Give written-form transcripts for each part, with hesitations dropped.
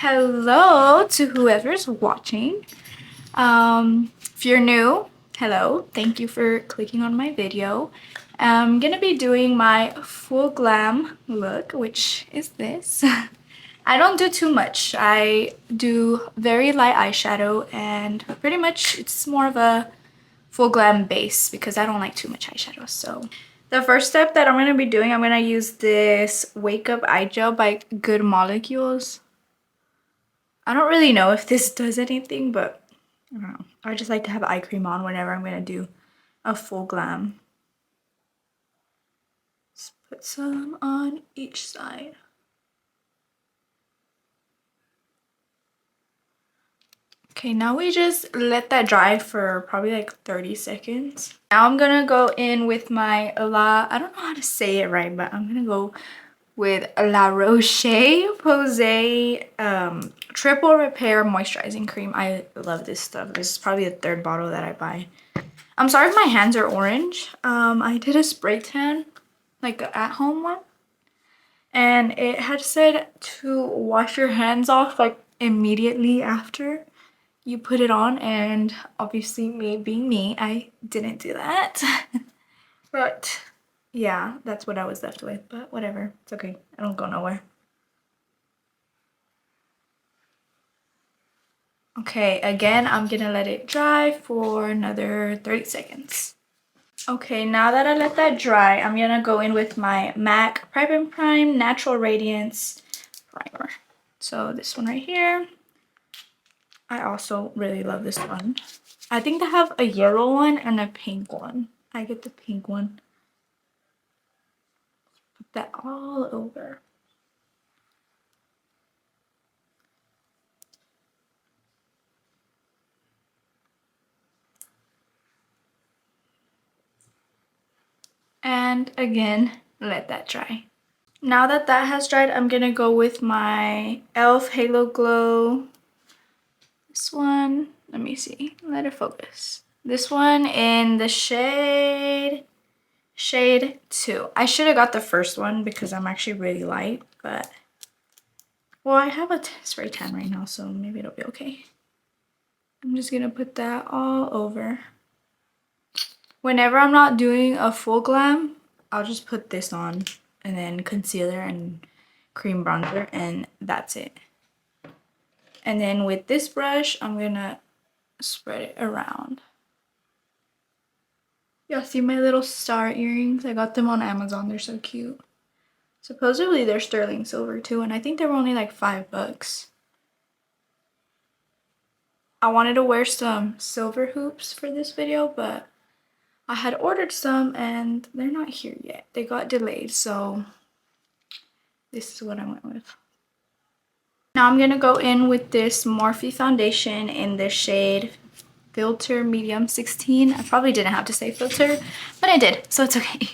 Hello to whoever's watching. If you're new, hello. Thank you for clicking on my video. I'm gonna be doing my full glam look, which is this. I don't do too much. I do very light eyeshadow and pretty much it's more of a full glam base because I don't like too much eyeshadow. So the first step that I'm gonna be doing, I'm gonna use this Wake Up Eye Gel by Good Molecules. I don't really know if this does anything, but I don't know. I just like to have eye cream on whenever I'm gonna do a full glam. Let's put some on each side. Okay, now we just let that dry for probably like 30 seconds. Now I'm gonna go in with my I don't know how to say it right, but I'm gonna go with La Roche-Posay Triple Repair Moisturizing Cream. I love this stuff. This is probably the third bottle that I buy. I'm sorry if my hands are orange. I did a spray tan, like an at-home one. And it had said to wash your hands off like immediately after you put it on. And obviously me being me, I didn't do that. But yeah, that's what I was left with. But whatever, it's okay. I don't go nowhere. Okay, again, I'm gonna let it dry for another 30 seconds. Okay, now that I let that dry, I'm gonna go in with my MAC Prep and Prime Natural Radiance Primer. So this one right here. I also really love this one. I think they have a yellow one and a pink one. I get the pink one. Put that all over. And again, let that dry. Now that that has dried, I'm gonna go with my e.l.f. Halo Glow. This one, let me see, let it focus. This one in the shade 2. I should have got the first one because I'm actually really light, but well, I have a spray tan right now, so maybe it'll be okay. I'm just gonna put that all over. Whenever I'm not doing a full glam, I'll just put this on and then concealer and cream bronzer, and that's it. And then with this brush, I'm gonna spread it around. Y'all see my little star earrings? I got them on Amazon. They're so cute. Supposedly they're sterling silver too, and I think they were only like $5. I wanted to wear some silver hoops for this video, but I had ordered some and they're not here yet. They got delayed, so this is what I went with. Now I'm gonna go in with this Morphe foundation in the shade Filter Medium 16. I probably didn't have to say filter, but I did, so it's okay.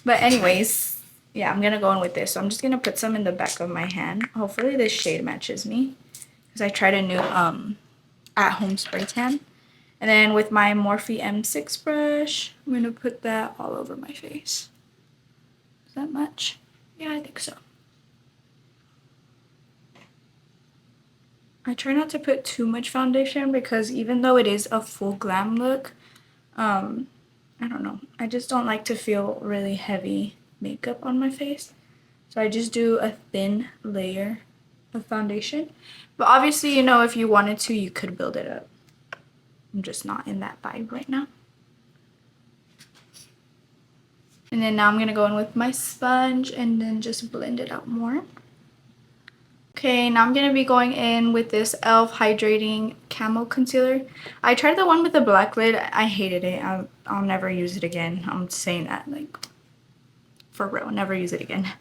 But anyways, yeah, I'm gonna go in with this. So I'm just gonna put some in the back of my hand. Hopefully this shade matches me, because I tried a new at-home spray tan. And then with my Morphe M6 brush, I'm gonna put that all over my face. Is that much? Yeah, I think so. I try not to put too much foundation because even though it is a full glam look, I don't know, I just don't like to feel really heavy makeup on my face. So I just do a thin layer of foundation. But obviously, you know, if you wanted to, you could build it up. I'm just not in that vibe right now. And then now I'm gonna go in with my sponge and then just blend it out more. Okay, now I'm gonna be going in with this e.l.f. Hydrating Camo Concealer. I tried the one with the black lid. I hated it. I'll never use it again. I'm saying that, like, for real, never use it again.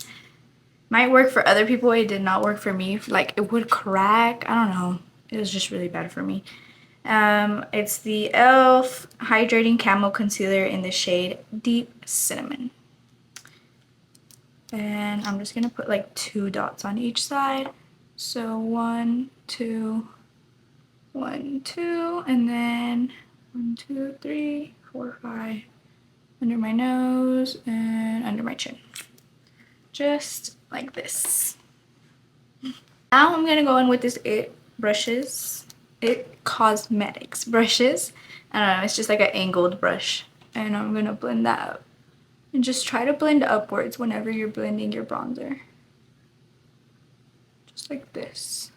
Might work for other people. It did not work for me. Like, it would crack. I don't know. It was just really bad for me. It's the e.l.f. Hydrating Camo Concealer in the shade Deep Cinnamon. And I'm just gonna put like 2 dots on each side. So 1, 2, 1, 2, and then 1, 2, 3, 4, 5 under my nose and under my chin. Just like this. Now I'm gonna go in with this It Cosmetics brushes. I don't know, it's just like an angled brush. And I'm gonna blend that up. And just try to blend upwards whenever you're blending your bronzer. Just like this.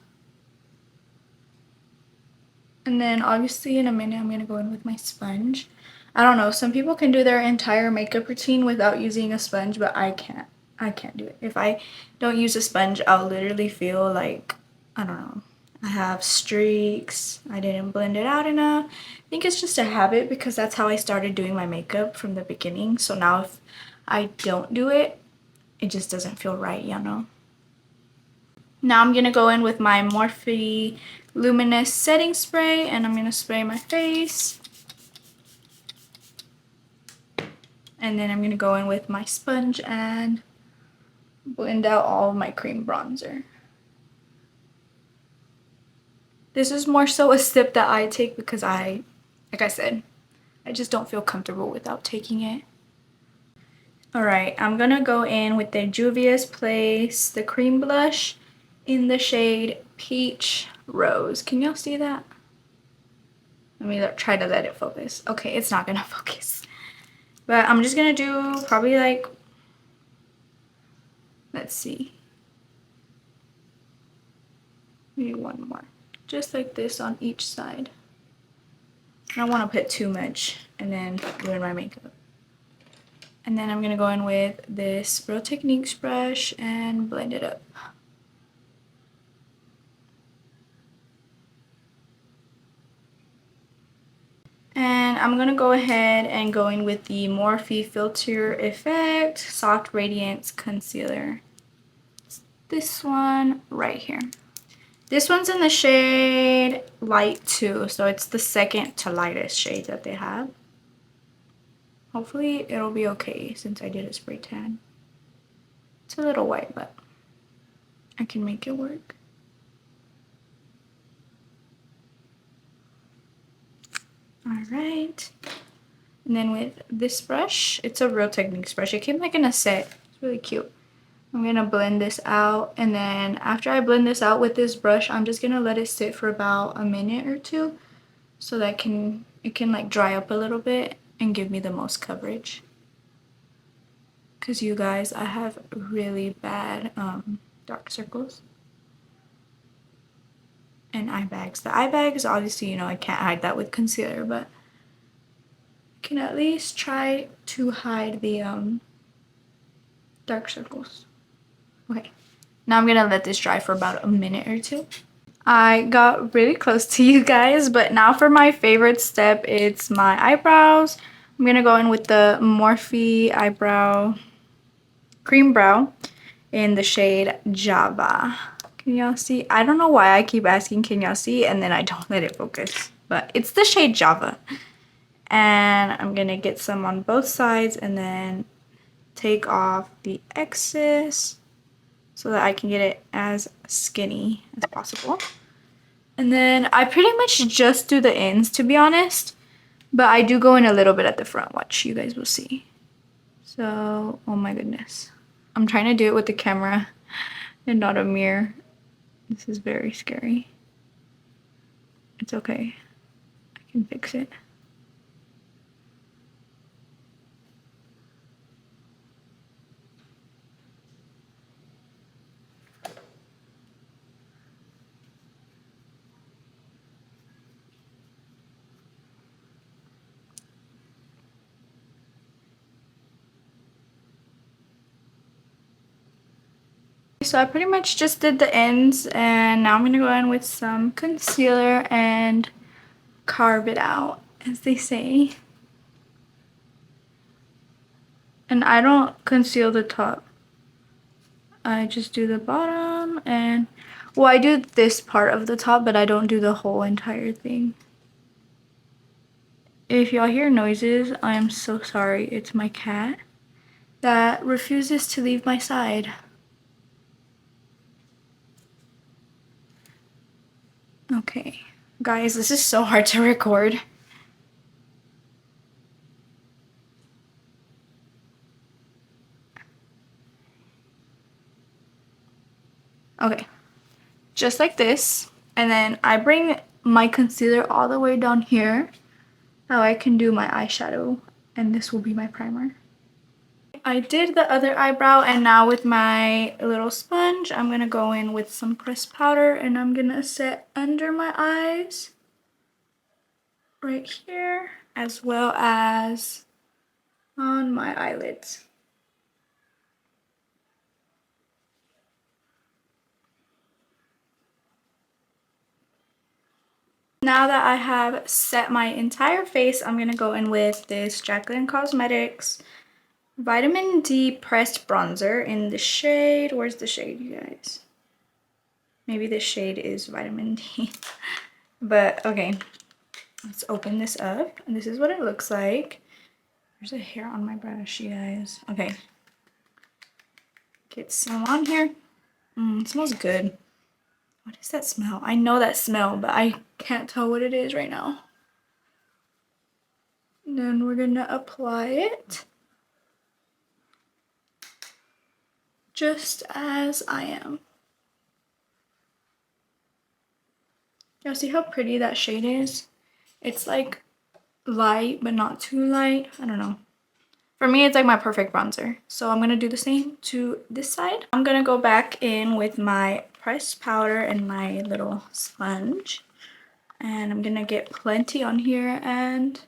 And then obviously in a minute I'm gonna go in with my sponge. I don't know, some people can do their entire makeup routine without using a sponge, but I can't. I can't do it. If I don't use a sponge, I'll literally feel like, I don't know, I have streaks. I didn't blend it out enough. I think it's just a habit because that's how I started doing my makeup from the beginning. So now if I don't do it, it just doesn't feel right, you know? Now I'm going to go in with my Morphe Luminous Setting Spray and I'm going to spray my face. And then I'm going to go in with my sponge and blend out all of my cream bronzer. This is more so a step that I take because like I said, I just don't feel comfortable without taking it. Alright, I'm going to go in with the Juvia's Place, the cream blush in the shade Peach Rose. Can y'all see that? Let me try to let it focus. Okay, it's not gonna focus. But I'm just gonna do probably like, let's see, maybe one more. Just like this on each side. I don't want to put too much and then ruin my makeup. And then I'm gonna go in with this Real Techniques brush and blend it up. And I'm gonna go ahead and go in with the Morphe Filter Effect Soft Radiance Concealer. This one right here. This one's in the shade Light 2, so it's the second to lightest shade that they have. Hopefully it'll be okay since I did a spray tan. It's a little white, but I can make it work. Alright. And then with this brush, it's a Real Techniques brush. It came like in a set. It's really cute. I'm gonna blend this out, and then after I blend this out with this brush, I'm just gonna let it sit for about a minute or two so that it can like dry up a little bit and give me the most coverage. Because you guys, I have really bad dark circles and eye bags. The eye bags, obviously, you know, I can't hide that with concealer, but I can at least try to hide the dark circles. Okay, now I'm gonna let this dry for about a minute or two. I got really close to you guys, but now for my favorite step, it's my eyebrows. I'm gonna go in with the Morphe Eyebrow Cream Brow in the shade Java. Can y'all see? I don't know why I keep asking can y'all see and then I don't let it focus, but it's the shade Java. And I'm gonna get some on both sides and then take off the excess so that I can get it as skinny as possible. And then I pretty much just do the ends, to be honest, but I do go in a little bit at the front. Watch, you guys will see. So, oh my goodness. I'm trying to do it with the camera and not a mirror. This is very scary. It's okay. I can fix it. So I pretty much just did the ends and now I'm going to go in with some concealer and carve it out, as they say. And I don't conceal the top. I just do the bottom and, well, I do this part of the top, but I don't do the whole entire thing. If y'all hear noises, I am so sorry. It's my cat that refuses to leave my side. Okay, guys, this is so hard to record. Okay, just like this. And then I bring my concealer all the way down here. Now I can do my eyeshadow, and this will be my primer. I did the other eyebrow, and now with my little sponge, I'm gonna go in with some pressed powder, and I'm gonna set under my eyes right here, as well as on my eyelids. Now that I have set my entire face, I'm gonna go in with this Jaclyn Cosmetics Vitamin D pressed bronzer in the shade, where's the shade, you guys? Maybe the shade is Vitamin D. But okay, let's open this up, and this is what it looks like. There's a hair on my brush, you guys. Okay, get some on here. It smells good. What is that smell? I know that smell, but I can't tell what it is right now. And then we're gonna apply it just as I am. Y'all see how pretty that shade is? It's like light, but not too light. I don't know. For me, it's like my perfect bronzer. So I'm gonna do the same to this side. I'm gonna go back in with my pressed powder and my little sponge. And I'm gonna get plenty on here and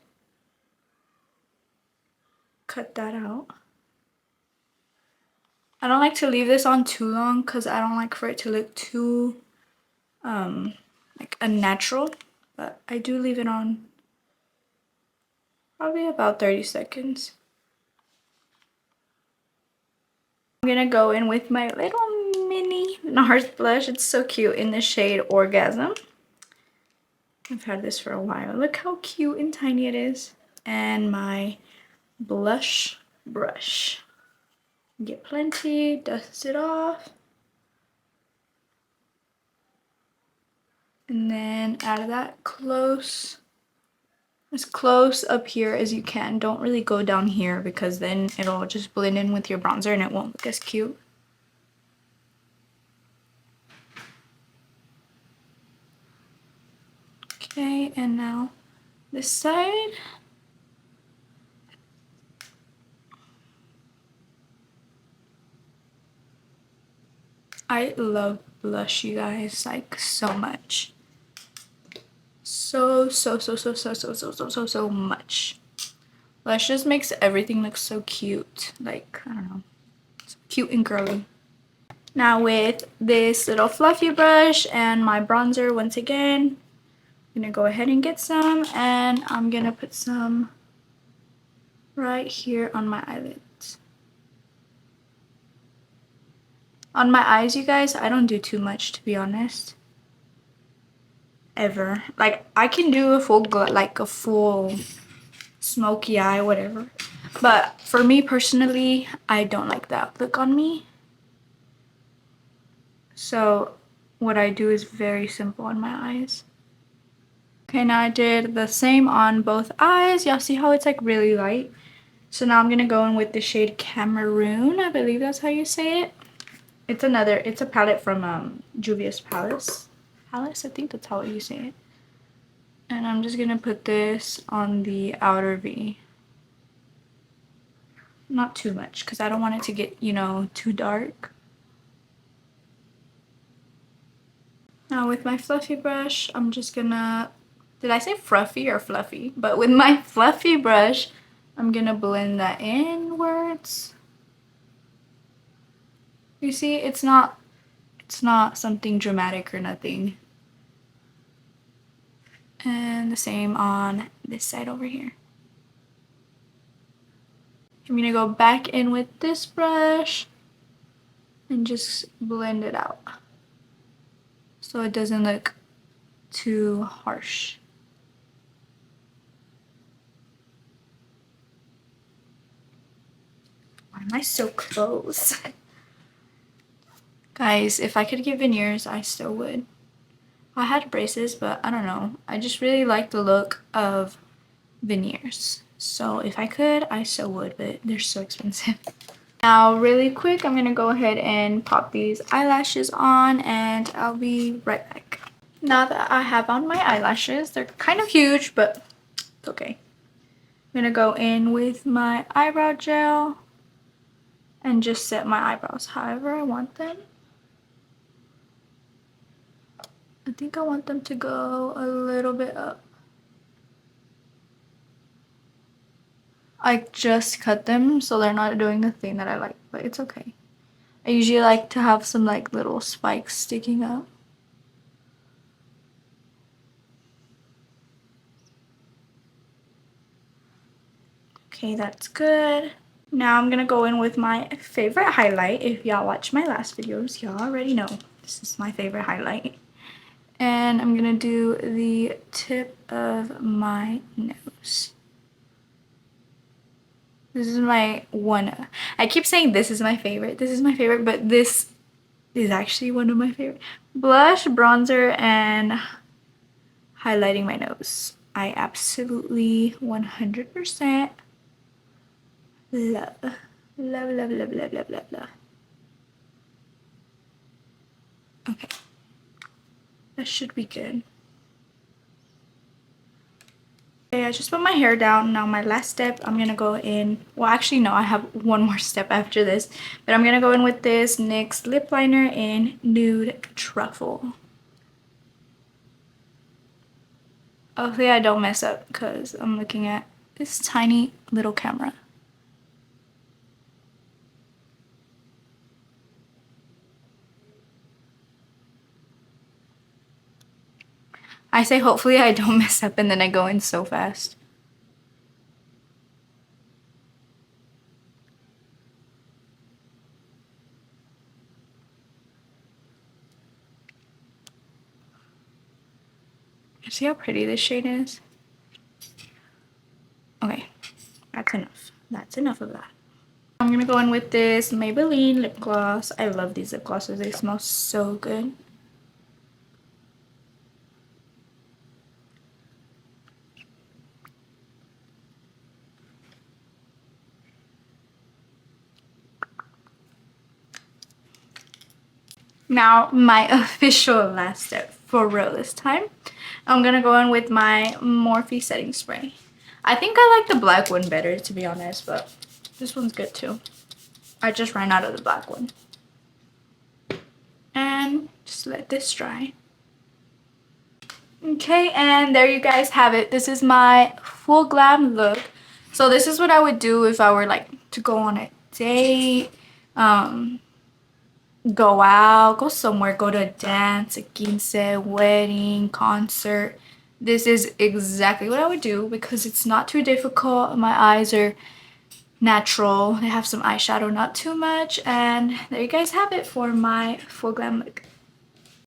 cut that out. I don't like to leave this on too long because I don't like for it to look too like unnatural, but I do leave it on probably about 30 seconds. I'm gonna go in with my little mini NARS blush. It's so cute, in the shade Orgasm. I've had this for a while. Look how cute and tiny it is. And my blush brush. Get plenty, dust it off. And then add that close, as close up here as you can. Don't really go down here because then it'll just blend in with your bronzer and it won't look as cute. Okay, and now this side. I love blush, you guys, like so much. So much. Blush just makes everything look so cute. Like, I don't know. So cute and girly. Now with this little fluffy brush and my bronzer once again, I'm gonna go ahead and get some, and I'm gonna put some right here on my eyelids. On my eyes, you guys, I don't do too much, to be honest. Ever. Like, I can do a full like a full smoky eye, whatever. But for me personally, I don't like that look on me. So what I do is very simple on my eyes. Okay, now I did the same on both eyes. Y'all see how it's like really light? So now I'm gonna go in with the shade Cameroon. I believe that's how you say it. It's a palette from Juvia's Palace. I think that's how you say it. And I'm just gonna put this on the outer V. Not too much, because I don't want it to get, you know, too dark. Now with my fluffy brush, I'm just gonna, did I say fruffy or fluffy? But with my fluffy brush, I'm gonna blend that inwards. You see, it's not something dramatic or nothing. And the same on this side over here. I'm gonna go back in with this brush and just blend it out so it doesn't look too harsh. Why am I so close? Guys, if I could get veneers, I still would. I had braces, but I don't know. I just really like the look of veneers. So if I could, I still would, but they're so expensive. Now really quick, I'm gonna go ahead and pop these eyelashes on and I'll be right back. Now that I have on my eyelashes, they're kind of huge, but it's okay. I'm gonna go in with my eyebrow gel and just set my eyebrows however I want them. I think I want them to go a little bit up. I just cut them so they're not doing the thing that I like, but it's okay. I usually like to have some like little spikes sticking up. Okay, that's good. Now I'm gonna go in with my favorite highlight. If y'all watch my last videos, y'all already know this is my favorite highlight. And I'm gonna do the tip of my nose. This is my one. I keep saying this is my favorite, but this is actually one of my favorite. Blush, bronzer, and highlighting my nose. I absolutely 100% love. Love, love, love, love, love, love, love. Okay. That should be good. Okay, I just put my hair down. Now my last step, I'm gonna go in. Well, actually, no, I have one more step after this. But I'm gonna go in with this NYX lip liner in Nude Truffle. Hopefully I don't mess up because I'm looking at this tiny little camera. I say hopefully I don't mess up and then I go in so fast. See how pretty this shade is? Okay, that's enough. That's enough of that. I'm gonna go in with this Maybelline lip gloss. I love these lip glosses. They smell so good. Now, my official last step for real this time. I'm gonna go in with my Morphe setting spray. I think I like the black one better, to be honest, but this one's good too. I just ran out of the black one. And just let this dry. Okay, and there you guys have it. This is my full glam look. So this is what I would do if I were like to go on a date, go out, go somewhere, go to a dance, a quince, wedding, concert. This is exactly what I would do because it's not too difficult. My eyes are natural. They have some eyeshadow, not too much. And there you guys have it for my full glam look.